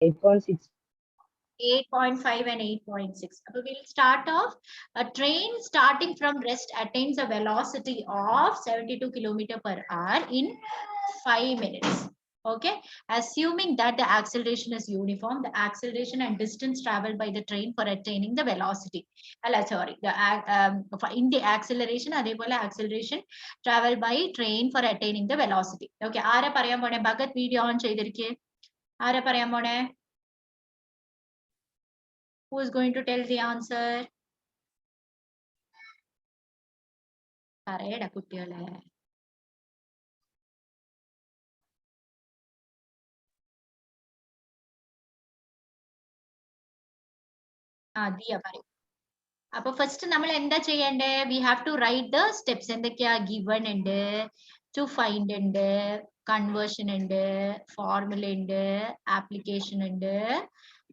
8.6. 8.5 and 8.6. So we'll start off. A train starting from rest attains a velocity of 72 km per hour in 5 minutes. Okay, assuming that the acceleration is uniform, the acceleration and distance traveled by the train for attaining the velocity. Sorry, in the acceleration, acceleration traveled by train for attaining the velocity. Okay, ആരാ പറയാൻ പോണേ? Bhagat video on ചെയ്തിരിക്കേ. ആരാ പറയാൻ പോണേ? Who is going to tell the answer? പറയടാ കുട്ടികളെ. ദിയ പറയും. അപ്പൊ ഫസ്റ്റ് നമ്മൾ എന്താ ചെയ്യണ്ടേ? We have to write the steps. എന്തൊക്കെയാ? Given ഉണ്ട്, to find ഉണ്ട്, conversion ഉണ്ട്, formula ഉണ്ട്, application ഉണ്ട്.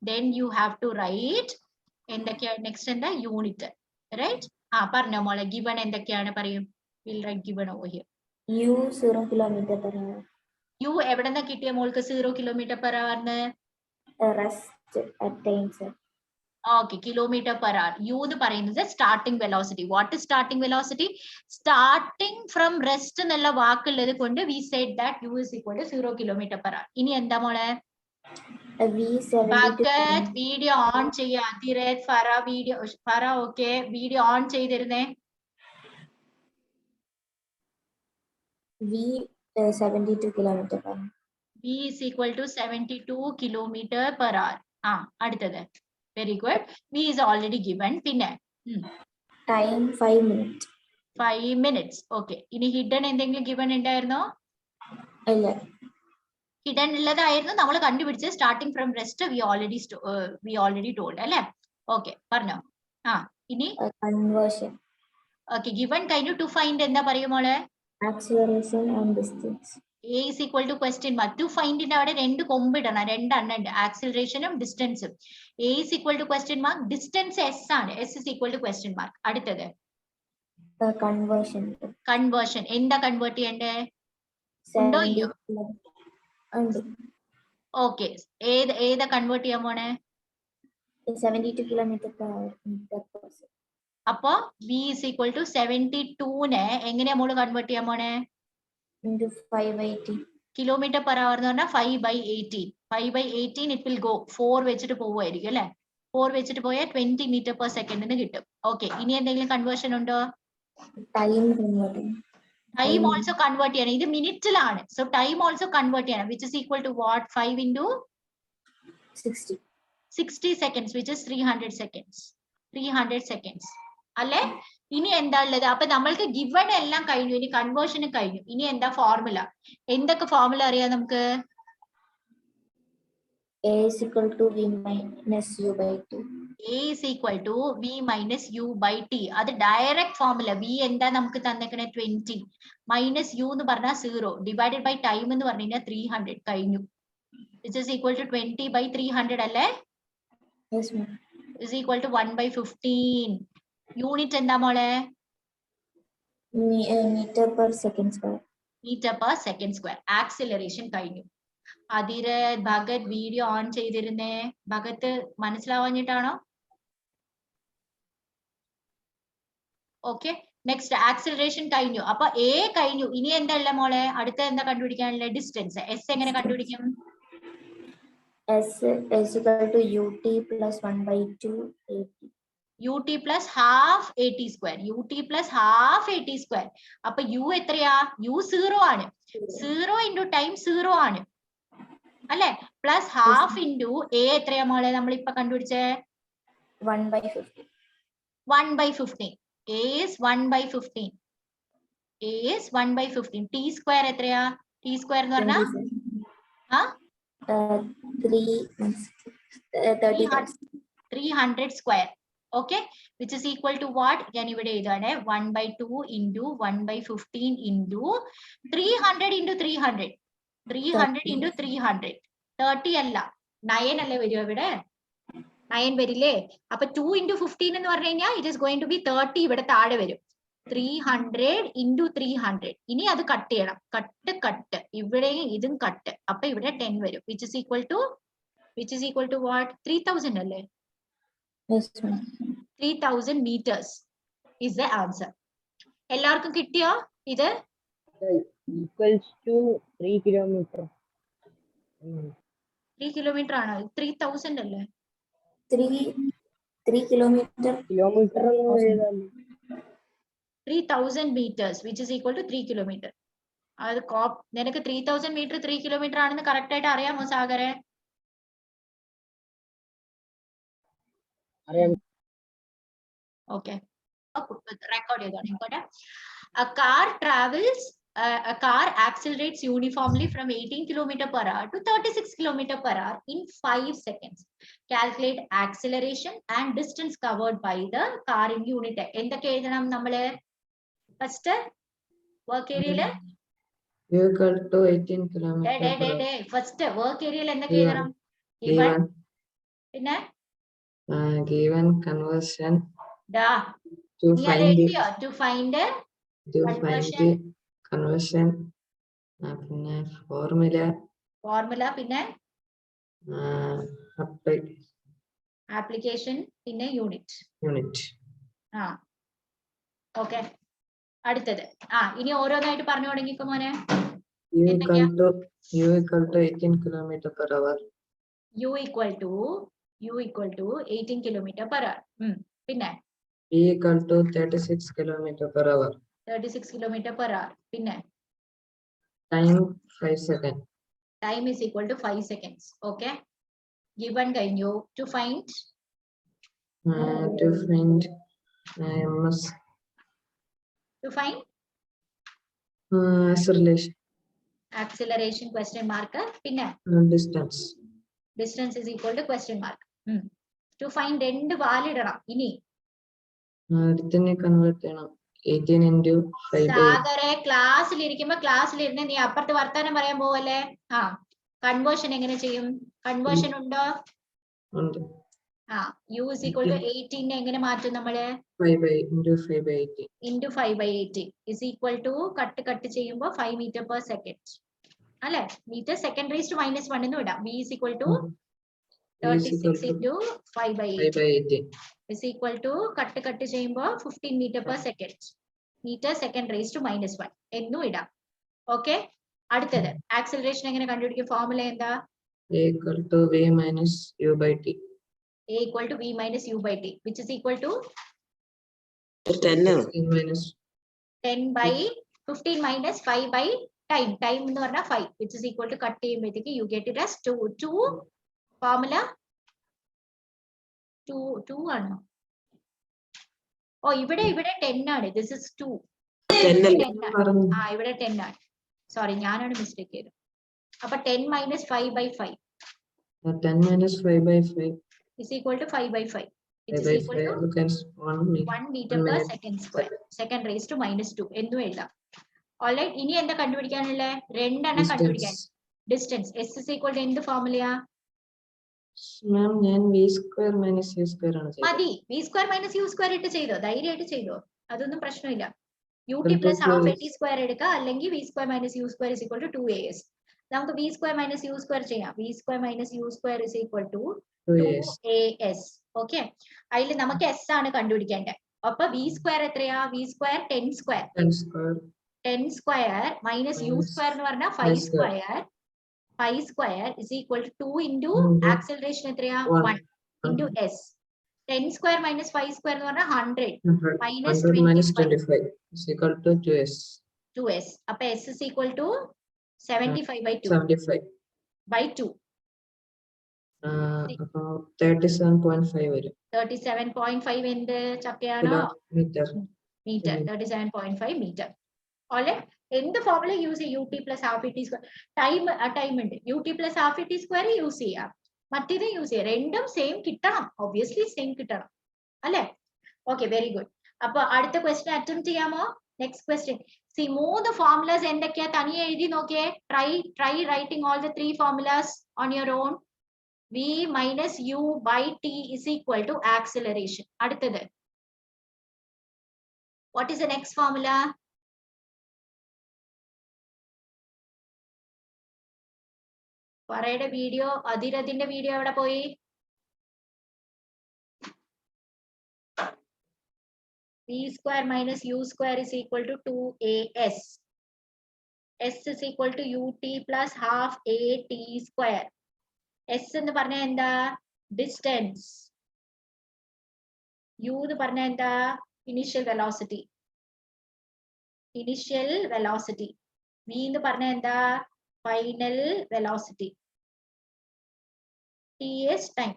Then you have to write എന്തൊക്കെയാ? Next എന്താ? Unit. Right? പറഞ്ഞോ മോളെ. Given എന്തൊക്കെയാണ് പറയും? We'll write given over here. U 0 km per hour. U എവിടെന്നാ കിട്ടിയ മോൾക്ക് 0 km per hour? Rest attains. Okay, kilometer per hour. U എന്ന് പറയുന്നത് starting velocity. What is starting velocity? Starting from rest എന്നുള്ള വാക്കുള്ളത് കൊണ്ട് we said that U is equal to 0 km per hour. ഇനി എന്താ മോളെ? Bucket video on ചെയ്യാ. Dhiret, Farah video. Farah okay. Video on ചെയ്തിരുന്നേ. V 72 km per hour. V is equal to 72 km per hour. അടുത്തത്. Very good. V is already given. പിന്നെ Time 5 minutes. 5 minutes. Okay. ഇനി hidden എന്തെങ്കിലും given ഉണ്ടായിരുന്നോ? ഇല്ല. Hidden ഉള്ളതായിരുന്നു നമ്മൾ കണ്ടുപിടിച്ചത്. Starting from rest we already told അല്ലേ? Okay. പറഞ്ഞോ. ഇനി Conversion. Okay. Given കഴിഞ്ഞു. To find എന്താ പറയും മോളെ? Acceleration and distance. A is equal to question mark. To find in അവിടെ രണ്ട് കൊമ്പിടണം. രണ്ടെണ്ണം ഉണ്ട്. ആക്സിലറേഷനും ഡിസ്റ്റൻസും. A is equal to question mark. Distance S ആണ്. S is equal to question mark. അടുത്തത് conversion. Conversion. എന്താ കൺവേർട്ട് ചെയ്യണ്ടേ? ഉണ്ടോ ഇല്ലയോ? ഓക്കെ. ഏതാ കൺവേർട്ട് ചെയ്യാൻ പോണേ? 72 km per hour. അപ്പൊ V is equal to 72നെ എങ്ങനെയാ മോള് കൺവേർട്ട് ചെയ്യാൻ പോണേ? Into 5/18. കിലോമീറ്റർ പെർ അവർ എന്ന് പറഞ്ഞാൽ 5/18. 5/18 it will go. 4 വെച്ചിട്ട് പോവുമായിരിക്കും അല്ലെ? 4 വെച്ചിട്ട് പോയാൽ 20 meter per second കിട്ടും. ഓക്കെ. ഇനി എന്തെങ്കിലും കൺവേർഷൻ ഉണ്ടോ? ടൈം ഓൾസോ കൺവേർട്ട് ചെയ്യണം. ഇത് മിനിറ്റിലാണ്. സോ ടൈം ഓൾസോ കൺവേർട്ട് ചെയ്യണം. Which is equal to what? 5 into 60 seconds, which is 300 seconds. 300 seconds. അല്ലെ? ഇനി എന്താ ഉള്ളത്? അപ്പൊ നമ്മൾക്ക് ഗിവൺ എല്ലാം കഴിഞ്ഞു. ഇനി കൺവേർഷന് കഴിഞ്ഞു. ഇനി എന്താ ഫോർമുല? എന്തൊക്കെ ഫോർമുല അറിയാം നമുക്ക്? A is equal to V minus U by T. A is equal to V minus U by T. അത് ഡയറക്റ്റ് ഫോർമുല. V എന്താ നമുക്ക് തന്നേക്കണേ? 20 മൈനസ് U എന്ന് പറഞ്ഞാൽ 0 ഡിവൈഡഡ് ബൈ ടൈം എന്ന് പറഞ്ഞു കഴിഞ്ഞാൽ 300 കഴിഞ്ഞു. Which is equal to 20 by 300 അല്ലേ? Yes, ma'am. Is equal to 1/15. Unit എന്താ മോളെ? Meter per second square. Meter per second square. Acceleration കഴിഞ്ഞു. അതിര് ഭഗത് വീഡിയോ ഓൺ ചെയ്തിരുന്നേ. ഭഗത്ത് മനസ്സിലാവാഞ്ഞിട്ടാണോ? ഓക്കെ. നെക്സ്റ്റ് ആക്സിലറേഷൻ കഴിഞ്ഞു. അപ്പൊ A കഴിഞ്ഞു. ഇനി എന്താ ഉള്ള മോളെ? അടുത്ത എന്താ കണ്ടുപിടിക്കാനുള്ള? ഡിസ്റ്റൻസ്. S എങ്ങനെ കണ്ടുപിടിക്കും? S is equal to UT plus 1/2 AT. UT plus half AT square. UT plus half AT square. അപ്പൊ U എത്രയാ? U 0 ആണ്. 0 into time 0 ആണ് അല്ലെ? പ്ലസ് ഹാഫ് ഇൻറ്റു A എത്രയാ മോളെ നമ്മളിപ്പോ കണ്ടുപിടിച്ചേ? 1/15. 1/15. A is 1/15. A is 1/15. T square എത്രയാ? T square എന്ന് പറഞ്ഞാ 300 square. Okay, which is equal to what? ഞാൻ ഇവിടെ എഴുതാണ് 1/2 into 1/15 into 300 into 300. 300 into 300. 30 അല്ല 9 അല്ലേ വരിക ഇവിടെ? 9 വരില്ലേ? അപ്പൊ 2 into 15 എന്ന് പറഞ്ഞു കഴിഞ്ഞാൽ it is going to be 30 ഇവിടെ താഴെ വരും. 300 into 300. ഇനി അത് കട്ട് ചെയ്യണം. കട്ട് ഇവിടെ ഇതും കട്ട്. അപ്പൊ ഇവിടെ 10 വരും. Which is equal to which is equal to what? 3000 alle. Yes, ma'am. 3000 meters is the answer. എല്ലാവർക്കും കിട്ടിയോ ഇത്? Equals to 3 kilometer. 3 കിലോമീറ്റർ ആണോ? 3000 അല്ലേ? 3 kilometer. Kilometer എന്ന് എഴുതാമോ? 3000 meters which is equal to 3 kilometer. അത് നിനക്ക് 3000 meter 3 kilometer ആണെന്ന് കറക്റ്റ് ആയിട്ട് അറിയാമോ സാഗരെ? അറിയാം. Okay. Record ചെയ്തോട്ടെ. A car travels, a car accelerates uniformly from 18 km per hour to 36 km per hour in 5 seconds. Calculate acceleration and distance covered by the car in unit. എന്തൊക്കെ എഴുതണം നമ്മള്? First, work area. Equal to 18 kilometer per hour. First, work area എന്തൊക്കെ എഴുതണം? പിന്നെ Given conversion da. to find the conversion. പിന്നെ formula പിന്നെ application പിന്നെ unit. Okay, അടുത്തത് ഇനി ഓരോന്നായിട്ട് പറഞ്ഞു തുടങ്ങിക്കോ മോനെ. U equal to 18 kilometer per hour. U equal to 18 kilometer per hour. പിന്നെ V equal to 36 kilometer per hour. 36 kilometer per hour. പിന്നെ Time 5 seconds. Time is equal to 5 seconds. Okay. Given കഴിഞ്ഞു. To find acceleration question mark. പിന്നെ distance is equal to question mark. To find end valid ഇടണം. ഇനി convert ചെയ്യണം. 18 into 5 by സാഗരെ ക്ലാസ്സിലിരിക്കുമ്പോ ക്ലാസ്സിലിരുന്ന് നീ അപ്പുറത്ത് വർത്താനം പറയാൻ പോവല്ലേ? കൺവേർഷൻ എങ്ങനെ ചെയ്യും? കൺവേർഷൻ ഉണ്ടോ? U is equal to 18 എങ്ങനെ മാറ്റും നമ്മള്? 5 by into 5 by 18 into 5 by 18 is equal to cut ചെയ്യുമ്പോ 5 meter per second അല്ലെ? മീറ്റർ സെക്കൻഡ് റേസ് ടു -1 എന്ന് വിടാം. V is equal to 36 into 5 by 18 is equal to cut ചെയ്യുമ്പോ 15 meter per second. Metre second raise to -1 എന്നും ഇടാം. Okay, അടുത്തത് acceleration എങ്ങനെ കണ്ടുപിടിക്കും? ഫോർമുല എന്താ? A equal to V minus U by T. A equal to V minus U by T, which is equal to 10 minus 10 by 15 minus 5 by time. Time എന്ന് പറഞ്ഞാൽ 5, which is equal to cut ചെയ്യുമ്പോഴത്തേക്ക് you get it as 2. Formula 2 ആണോ? ഇവിടെ 10 ആണ്. This is 2. ഇവിടെ 10 ആണ്. Sorry, ഞാനാണ് mistake ചെയ്തത്. അപ്പൊ 10 minus 5 by 5. 10 minus 5 by 5 is equal to 5 by 5. It is equal to 1 meter per second square. Second raised to -2 എന്നും എഴുതാം. ഓൾറൈറ്റ്, ഇനി എന്താ കണ്ടുപിടിക്കാനുള്ള? രണ്ടെണ്ണം കണ്ടുപിടിക്കാൻ. Distance S is equal to എന്ത് ഫോർമുലയാ? മാം, ഞാൻ V square minus U square ആണ് ചെയ്തത്. മതി. V square minus U square ഇട്ട് ചെയ്തോ, ധൈര്യമായിട്ട് ചെയ്തോ, അതൊന്നും പ്രശ്നമില്ല. UT plus half AT square എടുക്കുക, അല്ലെങ്കിൽ V square minus U square is equal to 2AS. നമുക്ക് V square minus U square ചെയ്യാം. V square minus U square is equal to 2AS. Okay, അതിൽ നമുക്ക് S ആണ് കണ്ടുപിടിക്കേണ്ടത്. അപ്പൊ V square എത്രയാ? V square 10 square. 10 square minus U square എന്ന് പറഞ്ഞാൽ 5 square. 5 square is equal to 2 into acceleration എത്രയാ? 1 into S. 10 square minus 5 square എന്ന് പറഞ്ഞാൽ 100 minus 25 is equal to 2S. 2S. അപ്പൊ S is equal to 75 by 2. 75 by 2. 37.5 വരും. 37.5 എന്ത് ചക്കയാണോ? Metre. 37.5 metre. Alright, എന്ത് formula use ചെയ്യും? UT plus half AT square. Time ഉണ്ട്. UT plus half AT square use ചെയ്യാം, മറ്റേത് യൂസ് ചെയ്യാം. രണ്ടും സെയിം കിട്ടണം, ഒബ്വിയസ്ലി സെയിം കിട്ടണം അല്ലെ? Okay, very good. അപ്പൊ അടുത്ത ക്വസ്റ്റ്യൻ അറ്റംപ്റ്റ് ചെയ്യാമോ? Next question. സി, 3 ഫോർമുലാസ് എന്തൊക്കെയാ? തനിയെ എഴുതി നോക്കിയേ. Try writing all the 3 formulas on your own. V minus U by T is equal to acceleration. അടുത്തത്, what is the next formula? പറയുടെ video, അതിരതിന്റെ വീഡിയോ എവിടെ പോയി? v square minus u square is equal to 2as. S is equal to ut plus half at square. S എന്ന് പറഞ്ഞാൽ എന്താ? Distance. u എന്ന് പറഞ്ഞാൽ എന്താ? Initial velocity. Initial velocity. v എന്ന് പറഞ്ഞാൽ എന്താ? Final velocity. t is time.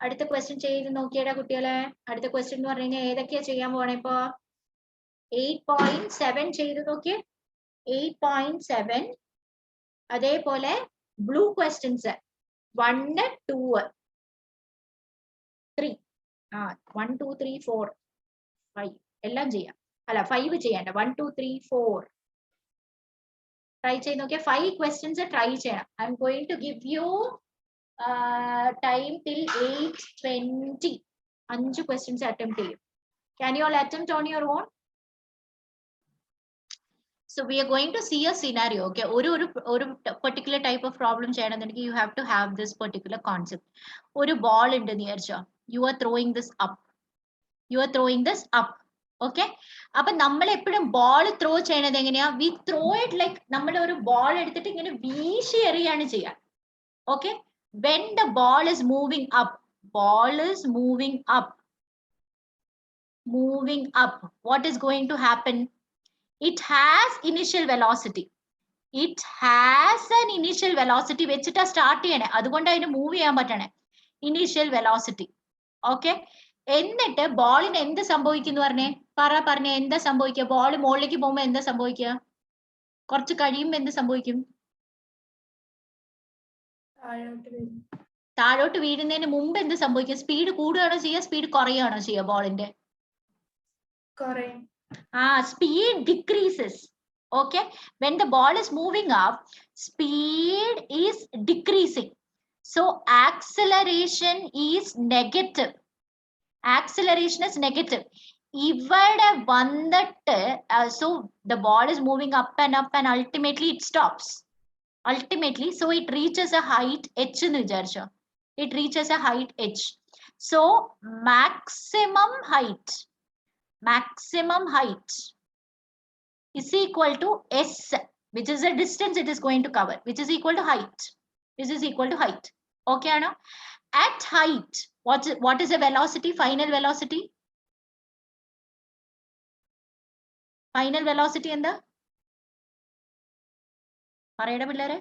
അടുത്ത ക്വസ്റ്റ്യൻ ചെയ്ത് നോക്കിയടാ കുട്ടികളെ. അടുത്ത ക്വസ്റ്റ്യൻ എന്ന് പറഞ്ഞു കഴിഞ്ഞാൽ ഏതൊക്കെയാ ചെയ്യാൻ പോണേ ഇപ്പൊ? 8.7 ചെയ്ത് നോക്കിയേ. 8.7. അതേപോലെ ബ്ലൂ ക്വസ്റ്റ്യൻസ് 1, 2, 3. 1, 2, 3, 4, 5 എല്ലാം ചെയ്യാം. അല്ല 5 ചെയ്യണ്ട. 1, 2, 3, 4 ട്രൈ ചെയ്ത് നോക്കിയാൽ 5 ക്വസ്റ്റ്യൻസ് ട്രൈ ചെയ്യണം. I am going to give you time till 8:20. 5 questions attempt ചെയ്യും. Can you all attempt on your own? So we are going to see a scenario. Okay, ഒരു particular type of problem ചെയ്യണമെന്നുണ്ടെങ്കിൽ you have to have this particular concept. ഒരു ball ഉണ്ടെന്ന് വിചാരിച്ചോ. You are throwing this up. You are throwing this up. Okay, അപ്പൊ നമ്മൾ എപ്പോഴും ball throw ചെയ്യണത് എങ്ങനെയാ? We throw it like നമ്മൾ ഒരു ബോൾ എടുത്തിട്ട് ഇങ്ങനെ വീശി എറിയാണ് ചെയ്യാൻ. Okay, when the ball is moving up, what is going to happen? It has initial velocity. It has an initial velocity വെച്ചിട്ടാ സ്റ്റാർട്ട് ചെയ്യണേ. അതുകൊണ്ട് അതിന് മൂവ് ചെയ്യാൻ പറ്റണേ. Initial velocity. ഓക്കെ, എന്നിട്ട് ബോളിന് എന്ത് സംഭവിക്കുന്നു പറഞ്ഞേ? പറഞ്ഞേ എന്താ സംഭവിക്കുക? ബോൾ മുകളിലേക്ക് പോകുമ്പോ എന്താ സംഭവിക്കുക? കുറച്ച് കഴിയുമ്പോ എന്ത് സംഭവിക്കും? താഴോട്ട് വീഴുന്നതിന് മുമ്പ് എന്ത് സംഭവിക്കും? സ്പീഡ് കൂടുകയാണോ ചെയ്യുക? സ്പീഡ് കുറയുകയാണോ ചെയ്യുക? ബോളിന്റെ speed decreases. Okay, when the ball is moving up, speed is decreasing. So acceleration is negative. ഇവിടെ വന്നിട്ട് so the ball is moving up and ultimately it stops. So it reaches a height h എന്ന് വിചാരിച്ചോ. It reaches a height h. So maximum height is equal to s, which is the distance it is going to cover, which is equal to height. Okay ano? At height, what is the velocity? Final velocity എന്താ പറയടാ പിള്ളേരെ?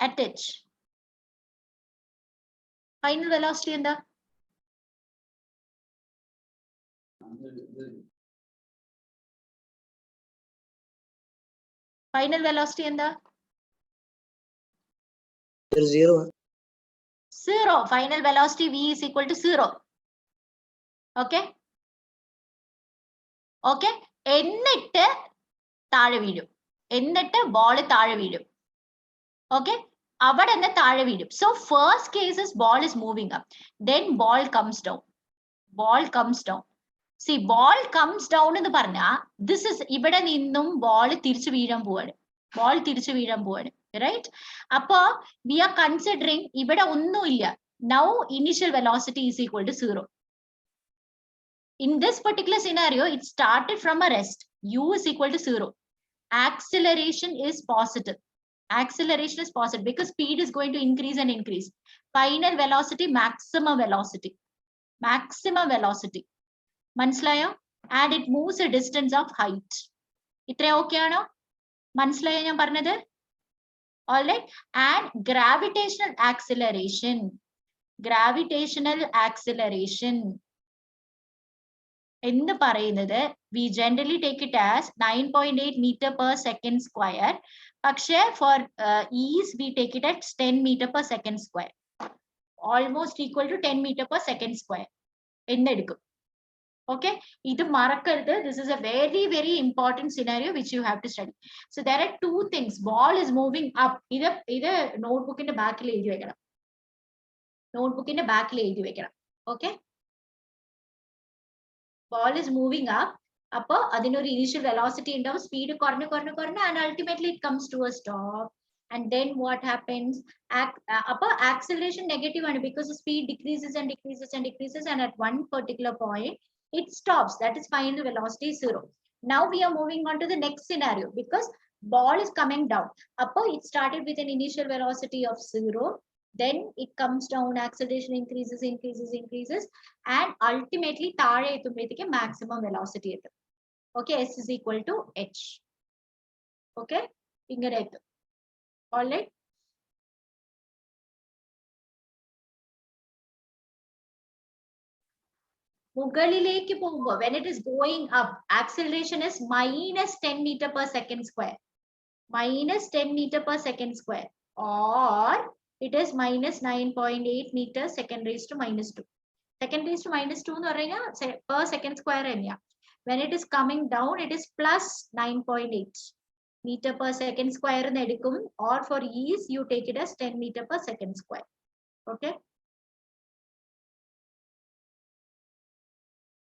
at h final velocity എന്താ? Final velocity എന്താ? 0. Final velocity v is equal to 0. Okay, എന്നിട്ട് താഴെ വീഴും. എന്നിട്ട് ball താഴെ വീഴും. ഓക്കെ, അവിടെ നിന്ന് താഴെ വീഴും. So first case is ball is moving up, then ball comes down. See, ball comes down എന്ന് പറഞ്ഞാ this is ഇവിടെ നിന്നും ബോൾ തിരിച്ചു വീഴാൻ പോവാണ്. Right? അപ്പൊ we are considering ഇവിടെ ഒന്നുമില്ല. Now initial velocity is equal to 0. In this particular scenario, it started from a rest. U is equal to 0. Acceleration is positive because speed is going to increase and increase. Final velocity, maximum velocity. മനസ്സിലായോ? And it moves a distance of height. ഇത്രയും okay ആണോ? മനസ്സിലായോ ഞാൻ പറഞ്ഞത്? Alright, and gravitational acceleration എന്ന് പറയുന്നത് we generally take it as 9.8 meter per second square. പക്ഷേ for ease we take it as 10 meter per second square. Almost equal to 10 meter per second square എന്നെടുക്കും. Okay, ഇത് മറക്കരുത്. This is a very, very important scenario which you have to study. So there are two things. Ball is moving up. ഇത് നോട്ട്ബുക്കിന്റെ ബാക്കിൽ എഴുതി വെക്കണം. Okay, ball is moving up. അപ്പോൾ അതിനൊരു initial velocity ഉണ്ടാവും. Speed കുറഞ്ഞ് and ultimately it comes to a stop. And then what happens? Upper acceleration negative, and because the speed decreases and decreases and decreases, and at one particular point it stops. That is final velocity 0. Now we are moving on to the next scenario, because ball is coming down. Upper, it started with an initial velocity of 0. Then it comes down, acceleration increases, increases, increases, and ultimately താഴെ എത്തുമ്പോഴത്തേക്ക് maximum velocity എത്തും. Okay, S is equal to H. Okay, ഇങ്ങനെ എത്തും. All right. മുകളിലേക്ക് പോകുമ്പോൾ, when it is going up, acceleration is minus 10 meter per second square. Minus 10 meter per second square. Or it is minus 9.8 meter second raised to minus 2. Second raised to minus 2 എന്ന് പറഞ്ഞാൽ per second square തന്നെയാണ്. When it is coming down, it is plus 9.8 meter per second square എന്ന് എടുക്കും. Or for ease, you take it as 10 meter per second square. Okay.